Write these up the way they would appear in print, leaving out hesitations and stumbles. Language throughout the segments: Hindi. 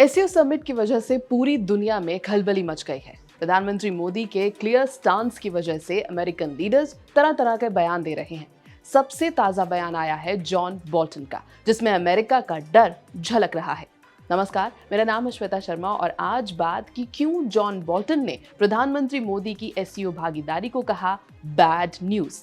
एससीओ समिट की वजह से पूरी दुनिया में खलबली मच गई है। प्रधानमंत्री मोदी के क्लियर स्टांस की वजह से अमेरिकन लीडर्स तरह तरह के बयान दे रहे हैं। सबसे ताजा बयान आया है जॉन बोल्टन का, जिसमें अमेरिका का डर झलक रहा है। नमस्कार, मेरा नाम है श्वेता शर्मा और आज बात की क्यों जॉन बोल्टन ने प्रधानमंत्री मोदी की एससीओ भागीदारी को कहा बैड न्यूज।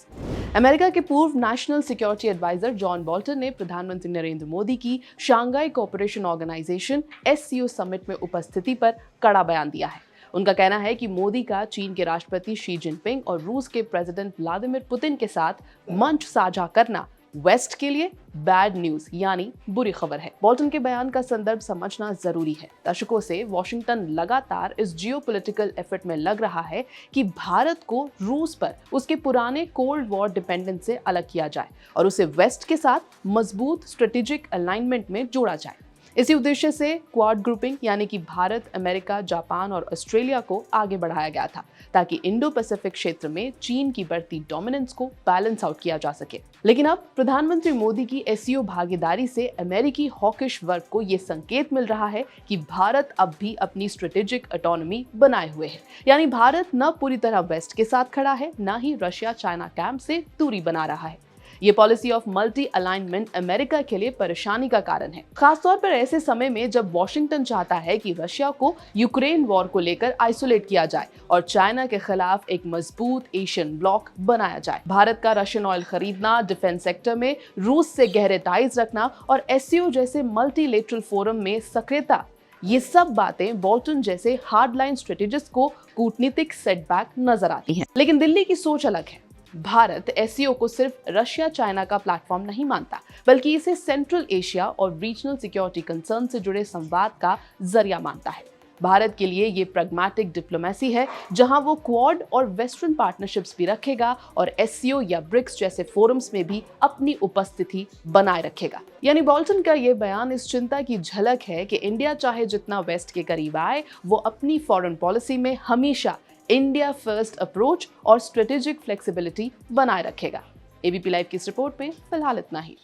अमेरिका के पूर्व national security adviser John Bolton ने प्रधानमंत्री नरेंद्र मोदी की Shanghai Cooperation Organisation SCO summit में उपस्थिति पर कड़ा बयान दिया है। उनका कहना है कि मोदी का चीन के राष्ट्रपति शी जिनपिंग और रूस के प्रेसिडेंट व्लादिमीर पुतिन के साथ मंच साझा करना वेस्ट के लिए बैड न्यूज यानी बुरी खबर है। बोल्टन के बयान का संदर्भ समझना जरूरी है। दशकों से वॉशिंगटन लगातार इस जियोपॉलिटिकल एफर्ट में लग रहा है कि भारत को रूस पर उसके पुराने कोल्ड वॉर डिपेंडेंस से अलग किया जाए और उसे वेस्ट के साथ मजबूत स्ट्रेटेजिक अलाइनमेंट में जोड़ा जाए। इसी उद्देश्य से क्वाड ग्रुपिंग यानी कि भारत, अमेरिका, जापान और ऑस्ट्रेलिया को आगे बढ़ाया गया था ताकि इंडो पैसिफिक क्षेत्र में चीन की बढ़ती डोमिनेंस को बैलेंस आउट किया जा सके। लेकिन अब प्रधानमंत्री मोदी की एससीओ भागीदारी से अमेरिकी हॉकिश वर्ग को ये संकेत मिल रहा है कि भारत अब भी अपनी स्ट्रेटेजिक ऑटोनॉमी बनाए हुए है, यानी भारत न पूरी तरह वेस्ट के साथ खड़ा है, न ही रशिया चाइना कैंप से दूरी बना रहा है। ये policy of multi alignment America के लिए परेशानी का कारण है, खासतौर पर ऐसे समय में जब वॉशिंगटन चाहता है कि रशिया को यूक्रेन वॉर को लेकर आइसोलेट किया जाए और चाइना के खिलाफ एक मजबूत एशियन ब्लॉक बनाया जाए। भारत का रशियन ऑयल खरीदना, डिफेंस सेक्टर में रूस से गहरे टाइज रखना और एससीओ जैसे मल्टीलेटरल फोरम में सक्रियता, ये सब बातें बोल्टन जैसे हार्डलाइन स्ट्रेटेजिस्ट को कूटनीतिक सेटबैक नजर आती हैं। लेकिन दिल्ली की सोच अलग है। भारत एससीओ को सिर्फ रशिया चाइना का प्लेटफॉर्म नहीं मानता, बल्कि इसे सेंट्रल एशिया और रीजनल सिक्योरिटी कंसर्न से जुड़े संवाद का जरिया मानता है। भारत के लिए ये प्रैग्मैटिक डिप्लोमेसी है, जहां वो क्वाड और वेस्टर्न पार्टनरशिप्स भी रखेगा और एससीओ या ब्रिक्स जैसे फोरम्स में भी अपनी उपस्थिति बनाए रखेगा। यानी बोल्टन का ये बयान इस चिंता की झलक है कि इंडिया चाहे जितना वेस्ट के करीब आए, वो अपनी फॉरेन पॉलिसी में हमेशा इंडिया फर्स्ट अप्रोच और स्ट्रेटेजिक फ्लेक्सिबिलिटी बनाए रखेगा। एबीपी लाइव की इस रिपोर्ट में फिलहाल इतना ही।